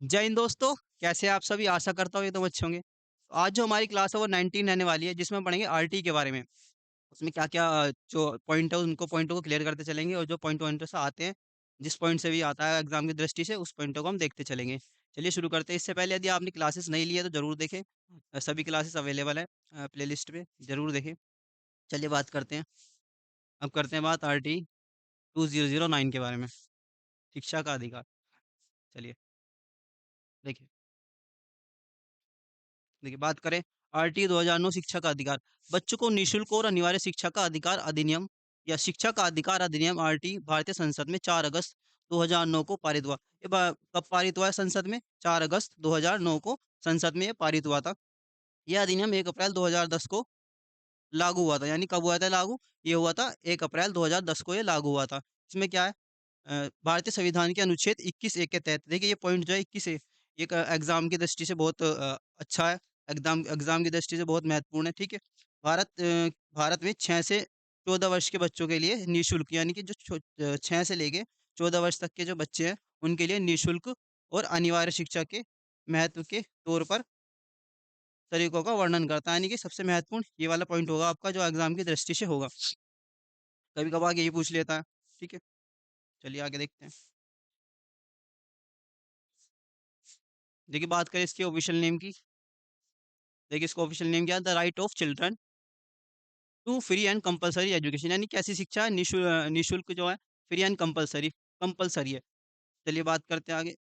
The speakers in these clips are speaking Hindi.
जय हिंद दोस्तों, कैसे हैं आप सभी? आशा करता हूँ एकदम अच्छे होंगे। आज जो हमारी क्लास है वो 19 रहने वाली है जिसमें हम पढ़ेंगे आरटी के बारे में। उसमें क्या-क्या जो पॉइंट है उनको पॉइंटों को क्लियर करते चलेंगे और जो पॉइंट से आते हैं, जिस पॉइंट से भी आता है एग्ज़ाम की दृष्टि से उस पॉइंटों को हम देखते चलेंगे। चलिए शुरू करते हैं। इससे पहले यदि आपने क्लासेस नहीं ली है तो ज़रूर देखें। सभी क्लासेस अवेलेबल है प्लेलिस्ट पे, ज़रूर देखें। चलिए बात करते हैं। अब करते हैं बात आरटी 2009 के बारे में, शिक्षा का अधिकार। चलिए देखिए। देखिए बात करें आरटी 2009 शिक्षा का अधिकार। बच्चों को निःशुल्क और अनिवार्य शिक्षा का अधिकार अधिनियम या शिक्षा का अधिकार अधिनियम आरटी भारतीय संसद में 4 अगस्त 2009 को पारित हुआ। कब पारित हुआ है संसद में? 4 अगस्त 2009 को संसद में ये पारित हुआ था। यह अधिनियम 1 अप्रैल 2010 को लागू हुआ था। यानी कब हुआ था लागू? ये हुआ था 1 अप्रैल 2010 को ये लागू हुआ था। इसमें क्या है? भारतीय संविधान के अनुच्छेद 21 ए के तहत देखिए ये पॉइंट जो है 21 ए एक एग्जाम की दृष्टि से बहुत अच्छा है। एग्जाम एग्जाम की दृष्टि से बहुत महत्वपूर्ण है, ठीक है। भारत में 6 से 14 वर्ष के बच्चों के लिए निःशुल्क यानी कि 6 से लेके 14 वर्ष तक के जो बच्चे हैं उनके लिए निःशुल्क और अनिवार्य शिक्षा के महत्व के तौर पर तरीकों का वर्णन करता है। यानी कि सबसे महत्वपूर्ण ये वाला पॉइंट होगा आपका जो एग्जाम की दृष्टि से होगा। कभी कभार यही पूछ लेता है, ठीक है। चलिए आगे देखते हैं। देखिए बात करें इसके ऑफिशियल नेम की। देखिए इसका ऑफिशियल नेम क्या है? The right of children to free and compulsory education. यानी कैसी शिक्षा है? निःशुल्क जो है, फ्री एंड कंपल्सरी, कंपल्सरी है। चलिए बात करते हैं आगे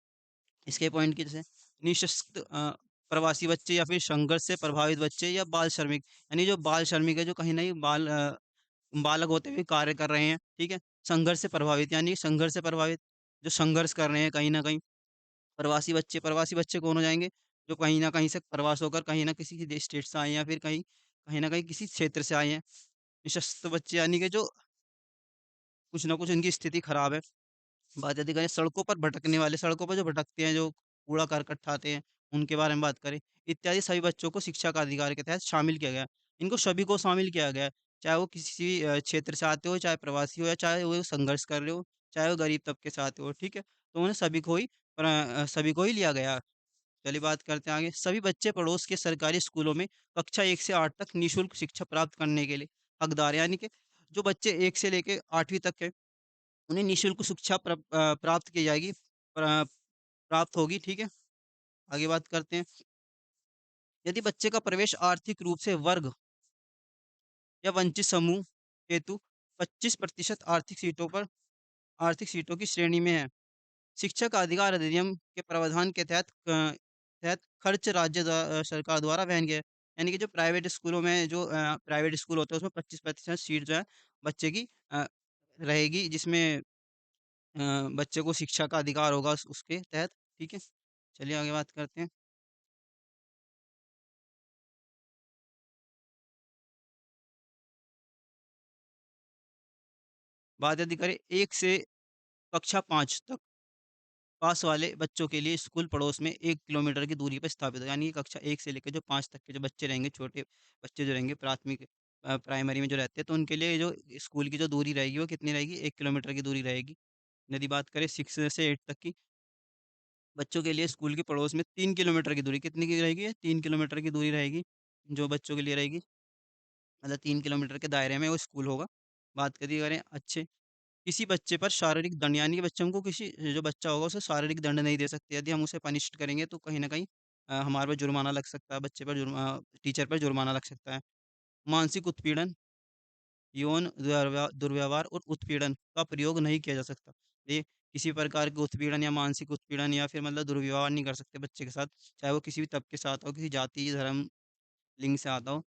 इसके पॉइंट की। जैसे निःशक्त प्रवासी बच्चे या फिर संघर्ष से प्रभावित बच्चे या बाल श्रमिक। यानी जो बाल श्रमिक है जो कहीं नहीं बालक होते हुए कार्य कर रहे हैं, ठीक है। संघर्ष से प्रभावित यानी संघर्ष से प्रभावित जो संघर्ष कर रहे हैं कहीं ना कहीं। प्रवासी बच्चे कौन हो जाएँगे? जो कहीं न कहीं से प्रवास होकर कहीं न किसी देश स्टेट से आए हैं या फिर कहीं न कहीं किसी क्षेत्र से आए हैं। निशस्त बच्चे यानी कि जो कुछ न कुछ उनकी स्थिति खराब है। बात यदि करें सड़कों पर भटकने वाले, सड़कों पर जो भटकते हैं, जो कूड़ा-करकट ढाते हैं, उनके बारे में बात करें, इत्यादि सभी बच्चों को शिक्षा का अधिकार के तहत शामिल किया गया है। इनको सभी को शामिल किया गया है, चाहे वो किसी क्षेत्र से आते हो, चाहे प्रवासी हो या चाहे वो संघर्ष कर रहे हो, चाहे वो गरीब तबके से आते हो, ठीक है? तो उन्हें सभी को ही लिया गया है। चलिए बात करते हैं आगे। सभी बच्चे पड़ोस के सरकारी स्कूलों में कक्षा 1 से 8 तक निःशुल्क शिक्षा प्राप्त करने के लिए हकदार हैं। यानी कि जो बच्चे 1 से लेके 8वीं तक है, उन्हें निःशुल्क शिक्षा प्राप्त की जाएगी, प्राप्त होगी, ठीक है? आगे बात करते हैं। यदि बच्चे का प्रवेश आर्थिक रूप से वर्ग या वंचित समूह हेतु 25% आर्थिक सीटों की श्रेणी में है, शिक्षा का अधिकार अधिनियम के प्रावधान के तहत खर्च सरकार द्वारा वहन किया है। यानी कि जो प्राइवेट स्कूलों में जो प्राइवेट स्कूल होते हैं उसमें 25% सीट जो है बच्चे की रहेगी जिसमें बच्चे को शिक्षा का अधिकार होगा उसके तहत, ठीक है। चलिए आगे बात करते हैं। बात यदि करें 1 से कक्षा 5 तक पास वाले बच्चों के लिए स्कूल पड़ोस में 1 किलोमीटर की दूरी पर स्थापित हो। यानी कि कक्षा 1 से लेकर जो 5 तक के जो बच्चे रहेंगे, छोटे बच्चे जो रहेंगे प्राइमरी में जो रहते हैं, तो उनके लिए जो स्कूल की जो दूरी रहेगी वो कितनी रहेगी? 1 किलोमीटर की दूरी रहेगी। यदि बात करें 6 से 8 तक की बच्चों के लिए स्कूल के पड़ोस में 3 किलोमीटर की दूरी कितनी की रहेगी? 3 किलोमीटर की दूरी रहेगी, जो बच्चों के लिए रहेगी। मतलब 3 किलोमीटर के दायरे में वो स्कूल होगा। बात करी करें अच्छे किसी बच्चे पर शारीरिक दंड यानी कि बच्चे हमको किसी जो बच्चा होगा उसे शारीरिक दंड नहीं दे सकते। यदि हम उसे पनिश्ड करेंगे तो कहीं न कहीं हमारे पे जुर्माना लग सकता है, टीचर पर जुर्माना लग सकता है। मानसिक उत्पीड़न, यौन दुर्व्यवहार और उत्पीड़न का प्रयोग नहीं किया जा सकता। ये किसी प्रकार के उत्पीड़न या मानसिक उत्पीड़न या फिर मतलब दुर्व्यवहार नहीं कर सकते बच्चे के साथ, चाहे वो किसी भी तबके से आता हो, किसी जाति, धर्म, लिंग से आता हो।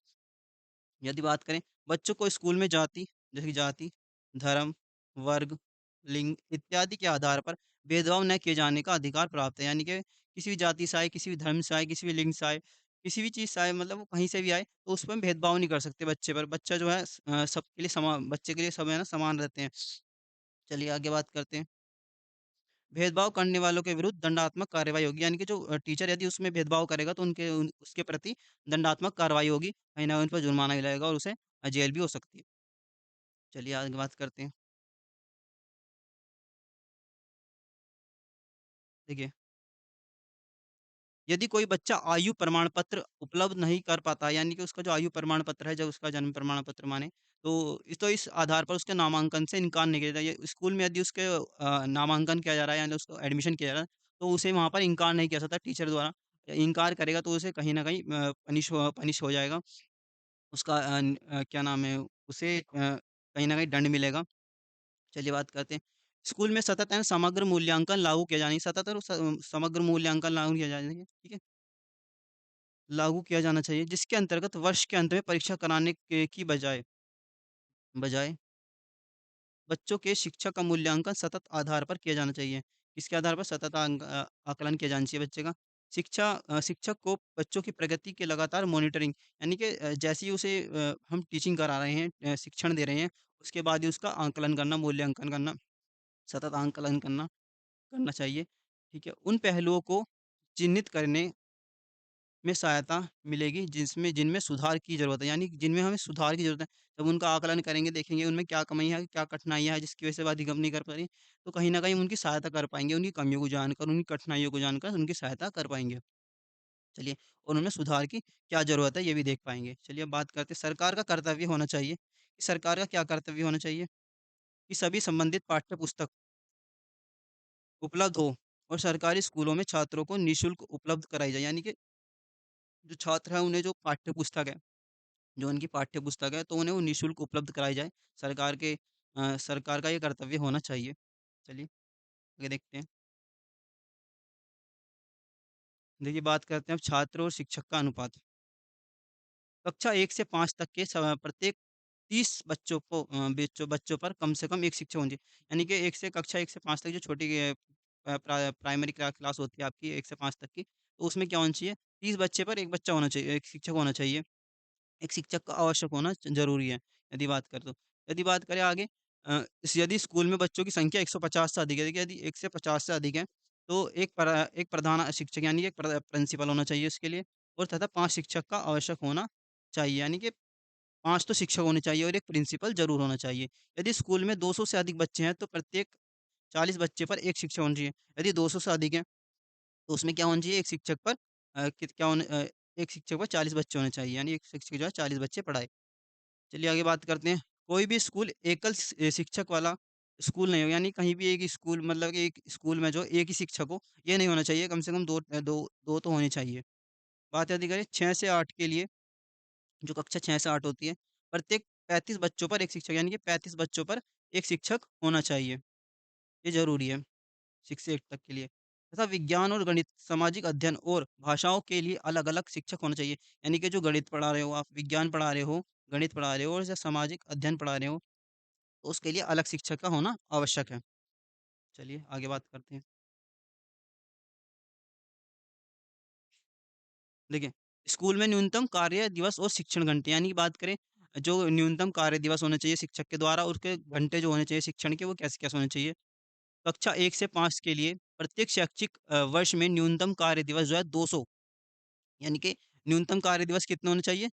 यदि बात करें बच्चों को स्कूल में जैसे कि जाति, धर्म, वर्ग, लिंग इत्यादि के आधार पर भेदभाव न किए जाने का अधिकार प्राप्त है। यानी कि किसी भी जाति से आए, किसी भी धर्म से आए, किसी भी लिंग से आए, किसी भी चीज़ से आए मतलब वो कहीं से भी आए तो उस पर हम भेदभाव नहीं कर सकते बच्चे पर। बच्चा जो है सबके लिए बच्चे के लिए सब है ना समान रहते हैं। चलिए आगे बात करते हैं। भेदभाव करने वालों के विरुद्ध दंडात्मक कार्रवाई होगी। यानी कि जो टीचर यदि उसमें भेदभाव करेगा तो उसके प्रति दंडात्मक कार्रवाई होगी। कहीं न कहीं उन पर जुर्माना भी लगेगा और उसे जेल भी हो सकती है। चलिए आगे बात करते हैं। देखिए यदि कोई बच्चा आयु प्रमाण पत्र उपलब्ध नहीं कर पाता, यानी कि उसका जो आयु प्रमाण पत्र है, जो उसका जन्म प्रमाण पत्र माने, तो इस आधार पर उसके नामांकन से इनकार नहीं किया जाता। ये स्कूल में यदि उसके नामांकन किया जा रहा है, यानी उसको एडमिशन किया जा रहा है, तो उसे वहाँ पर इनकार नहीं किया जा सकता टीचर द्वारा। इनकार करेगा तो उसे कहीं न कहीं पनिश हो जाएगा। उसका क्या नाम है, उसे कहीं न कहीं दंड मिलेगा। चलिए बात करते हैं। स्कूल में सतत एवं समग्र मूल्यांकन लागू किया जाना चाहिए। सतत और समग्र मूल्यांकन लागू किया जाना चाहिए, ठीक है? लागू किया जाना चाहिए, जिसके अंतर्गत वर्ष के अंत में परीक्षा कराने के की बजाय बजाय बच्चों के शिक्षा का मूल्यांकन सतत आधार पर किया जाना चाहिए। किसके आधार पर? सतत आकलन किया जाना चाहिए बच्चे का। शिक्षक को बच्चों की प्रगति के लगातार मॉनिटरिंग, यानी कि जैसे ही उसे हम टीचिंग करा रहे हैं, शिक्षण दे रहे हैं, उसके बाद ही उसका आकलन करना, मूल्यांकन करना, सतत आकलन करना करना चाहिए, ठीक है? उन पहलुओं को चिन्हित करने में सहायता मिलेगी जिसमें जिनमें सुधार की ज़रूरत है, यानी जिनमें हमें सुधार की ज़रूरत है। जब उनका आकलन करेंगे, देखेंगे उनमें क्या कमियाँ हैं, क्या कठिनाइयाँ हैं जिसकी वजह से वो अधिगम नहीं कर पा रही, तो कहीं न कहीं उनकी सहायता कर पाएँगे, उनकी कमियों को जानकर, उनकी कठिनाइयों को जानकर उनकी सहायता कर पाएँगे। चलिए, और उनमें सुधार की क्या ज़रूरत है, ये भी देख पाएँगे। चलिए अब बात करते हैं सरकार का कर्तव्य होना चाहिए। कि सरकार का क्या कर्तव्य होना चाहिए? कि सभी संबंधित पाठ्य पुस्तक उपलब्ध हो और सरकारी स्कूलों में छात्रों को निःशुल्क उपलब्ध कराई जाए, यानी कि जो छात्र हैं उन्हें जो पाठ्य पुस्तक है, जो उनकी पाठ्य पुस्तक है, तो उन्हें वो निःशुल्क उपलब्ध कराई जाए। सरकार का ये कर्तव्य होना चाहिए। चलिए आगे देखते हैं। देखिए बात करते हैं अब छात्र और शिक्षक का अनुपात। कक्षा 1 से 5 तक के प्रत्येक 30 बच्चों को बच्चों पर कम से कम 1 शिक्षक होना चाहिए। यानी कि 1 से कक्षा 1 से 5 तक जो छोटी प्राइमरी क्लास होती है आपकी 1 से 5 तक की, तो उसमें क्या होना चाहिए? 30 बच्चे पर 1 बच्चा होना चाहिए, 1 शिक्षक होना चाहिए। एक शिक्षक का आवश्यक होना ज़रूरी है, यदि बात करें तो। यदि बात करें आगे यदि स्कूल में बच्चों की संख्या 150 से अधिक है, देखिए यदि 1 से 50 से अधिक है, तो एक प्रधान शिक्षक, यानी कि एक प्रिंसिपल होना चाहिए इसके लिए, और तथा 5 शिक्षक का आवश्यक होना चाहिए, यानी कि 5 तो शिक्षक होने चाहिए और 1 प्रिंसिपल ज़रूर होना चाहिए। यदि स्कूल में 200 से अधिक बच्चे हैं, तो प्रत्येक 40 बच्चे पर 1 शिक्षक होना चाहिए। यदि 200 से अधिक है, तो उसमें क्या होना चाहिए? 1 शिक्षक पर 1 शिक्षक पर 40 बच्चे होने चाहिए, यानी 1 शिक्षक जो है 40 बच्चे पढ़ाए। चलिए आगे बात करते हैं। कोई भी स्कूल एकल शिक्षक वाला स्कूल नहीं हो, यानी कहीं भी एक स्कूल, मतलब कि एक स्कूल में जो एक ही शिक्षक हो, ये नहीं होना चाहिए, कम से कम 2 तो होने चाहिए। बात यदि करें 6 से 8 के लिए, जो कक्षा 6 से 8 होती है, प्रत्येक 35 बच्चों पर 1 शिक्षक, यानी कि 35 बच्चों पर 1 शिक्षक होना चाहिए। ये ज़रूरी है। 6 से 8 तक के लिए। तथा विज्ञान और गणित, सामाजिक अध्ययन और भाषाओं के लिए अलग-अलग शिक्षक होना चाहिए। यानी कि जो गणित पढ़ा रहे हो आप, विज्ञान पढ़ा रहे हो, गणित पढ़ा रहे हो और या सामाजिक अध्ययन पढ़ा रहे हो, तो उसके लिए अलग शिक्षक का होना आवश्यक है। चलिए आगे बात करते हैं। देखिए, स्कूल में न्यूनतम कार्य दिवस और शिक्षण घंटे, यानी कि बात करें जो न्यूनतम कार्य दिवस होने चाहिए शिक्षक के द्वारा, उसके घंटे जो होने चाहिए शिक्षण के, वो कैसे-कैसे होने चाहिए। कक्षा 1 से 5 के लिए प्रत्येक शैक्षिक वर्ष में न्यूनतम कार्य दिवस जो है 200, यानी कि न्यूनतम कार्य दिवस कितने होने चाहिए?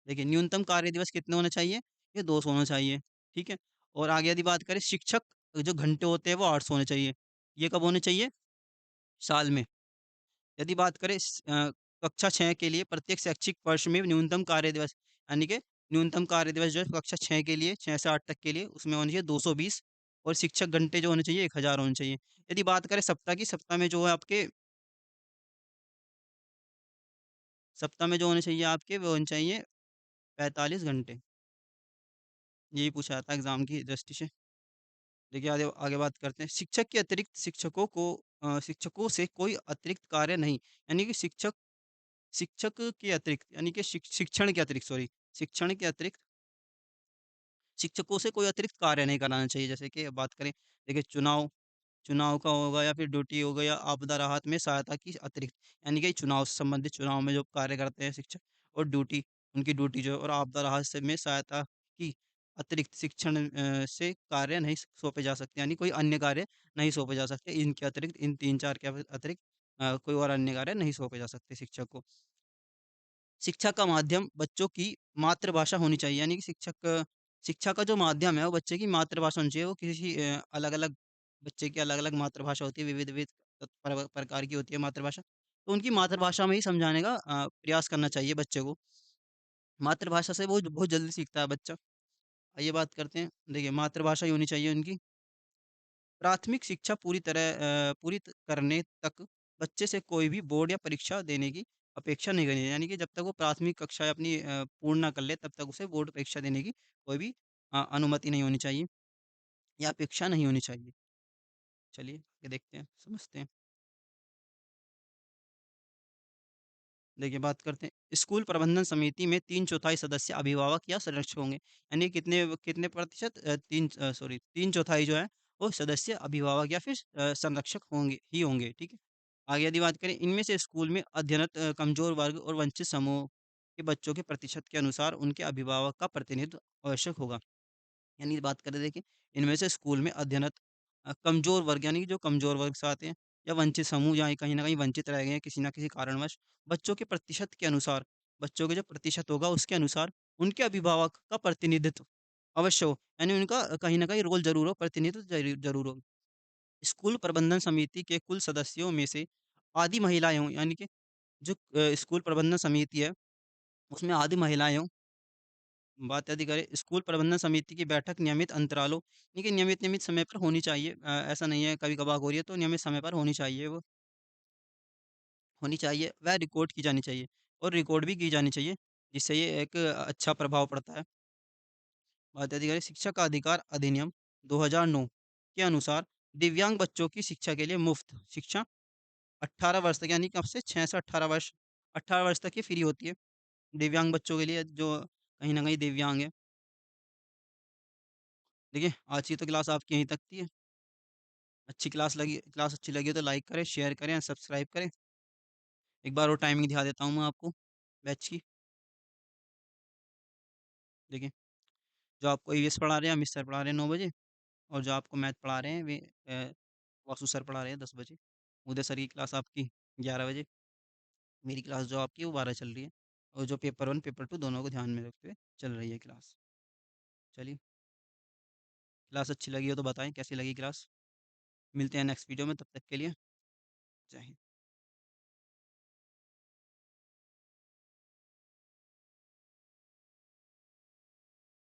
देखिए, न्यूनतम कार्य दिवस कितने होने चाहिए? ये 200 होना चाहिए, ठीक है? और आगे यदि बात करें शिक्षक जो घंटे होते हैं वो 800 होने चाहिए। ये कब होने चाहिए? साल में। यदि बात करें कक्षा 6 के लिए प्रत्येक शैक्षिक वर्ष में न्यूनतम कार्य दिवस, यानी कि न्यूनतम कार्य दिवस जो है कक्षा 6 के लिए, 6 से 8 तक के लिए, उसमें होने चाहिए 220, और शिक्षक घंटे जो होने चाहिए 1000 होने चाहिए। यदि बात करें सप्ताह की, सप्ताह में जो होने चाहिए आपके, वो होने चाहिए 45 घंटे। यही पूछा जाता है एग्ज़ाम की दृष्टि से। देखिए आगे आगे बात करते हैं। शिक्षक के अतिरिक्त शिक्षकों से कोई अतिरिक्त कार्य नहीं, यानी कि शिक्षक के अतिरिक्त, यानी कि शिक्षण के अतिरिक्त, सॉरी, शिक्षण के अतिरिक्त शिक्षकों से कोई अतिरिक्त कार्य नहीं कराना चाहिए। जैसे कि अब बात करें, देखिए चुनाव का होगा, या फिर ड्यूटी हो गई, या आपदा राहत में सहायता की अतिरिक्त, यानी कि चुनाव से संबंधित, चुनाव में जो कार्य करते हैं शिक्षक, और उनकी ड्यूटी जो है, और आपदा राहत से में सहायता की अतिरिक्त शिक्षण से कार्य नहीं सौंपे जा सकते, यानी कोई अन्य कार्य नहीं सौंपे जा सकते। इनके अतिरिक्त, इन 3-4 के अतिरिक्त कोई और अन्य कार्य नहीं सौंपे जा सकते शिक्षक को। शिक्षा का माध्यम बच्चों की मातृभाषा होनी चाहिए, यानी कि शिक्षा का जो माध्यम है वो बच्चे की मातृभाषा होनी चाहिए। वो किसी अलग-अलग बच्चे की अलग-अलग मातृभाषा होती है, विविध-विविध प्रकार की होती है मातृभाषा। तो उनकी मातृभाषा में ही समझाने का प्रयास करना चाहिए बच्चे को। मातृभाषा से वो बहुत जल्दी सीखता है बच्चा। आइए बात करते हैं, देखिए मातृभाषा ही होनी चाहिए उनकी। प्राथमिक शिक्षा पूरी करने तक बच्चे से कोई भी बोर्ड या परीक्षा देने की अपेक्षा नहीं करनी है। यानी कि जब तक वो प्राथमिक कक्षाएँ अपनी पूर्ण ना कर ले, तब तक उसे बोर्ड परीक्षा देने की कोई भी अनुमति नहीं होनी चाहिए या अपेक्षा नहीं होनी चाहिए। चलिए आगे देखते हैं, समझते हैं। देखिए बात करते हैं, स्कूल प्रबंधन समिति में 3/4 सदस्य अभिभावक या संरक्षक होंगे। यानी कितने कितने प्रतिशत 3/4 जो है वो सदस्य अभिभावक या फिर संरक्षक होंगे, ठीक है। आगे यदि बात करें, इनमें से स्कूल में अध्ययनरत कमजोर वर्ग और वंचित समूह के बच्चों के प्रतिशत के अनुसार उनके अभिभावक का प्रतिनिधित्व आवश्यक होगा। यानी बात करें, देखिए इनमें से स्कूल में अध्ययनरत कमजोर वर्ग, यानी कि जो कमजोर वर्ग से आते हैं, या वंचित समूह जहाँ कहीं न कहीं वंचित रह गए हैं किसी न किसी कारणवश, बच्चों के प्रतिशत के अनुसार, बच्चों के जो प्रतिशत होगा उसके अनुसार उनके अभिभावक का प्रतिनिधित्व अवश्य हो। यानी उनका कहीं न कहीं रोल ज़रूर हो, प्रतिनिधित्व ज़रूर हो। स्कूल प्रबंधन समिति के कुल सदस्यों में से आधी महिलाएँ हों, यानी कि जो स्कूल प्रबंधन समिति है, उसमें आधी महिलाएँ हों। बात यदि करें, स्कूल प्रबंधन समिति की बैठक नियमित अंतरालों, यानी कि नियमित-नियमित समय पर होनी चाहिए। ऐसा नहीं है कभी-कभार हो रही है तो नियमित समय पर होनी चाहिए वो, होनी चाहिए, वह रिकॉर्ड की जानी चाहिए और रिकॉर्ड भी की जानी चाहिए, जिससे ये एक अच्छा प्रभाव पड़ता है। बात यदि करें, शिक्षा का अधिकार अधिनियम 2009 के अनुसार दिव्यांग बच्चों की शिक्षा के लिए मुफ्त शिक्षा 18 वर्ष तक, यानी कि अब से 6 से 18 वर्ष तक ये फ्री होती है। दिव्यांग बच्चों के लिए जो कहीं न कहीं दिव्यांग है। देखिए, आज की तो क्लास आपकी यहीं तक थी। क्लास अच्छी लगी हो तो लाइक करें, शेयर करें, सब्सक्राइब करें। एक बार और टाइमिंग दिखा देता हूँ मैं आपको बैच की। देखिए, जो आपको ईवीएस पढ़ा रहे हैं, अमित सर पढ़ा रहे हैं 9 बजे, और जो आपको मैथ पढ़ा रहे हैं वासु सर पढ़ा रहे हैं 10 बजे। उदय सर की क्लास आपकी 11 बजे। मेरी क्लास जो आपकी वो 12 चल रही है, और जो पेपर 1, पेपर 2 दोनों को ध्यान में रखते हुए चल रही है क्लास। चलिए, क्लास अच्छी लगी हो तो बताएँ कैसी लगी क्लास? मिलते हैं नेक्स्ट वीडियो में, तब तक के लिए जय हिंद।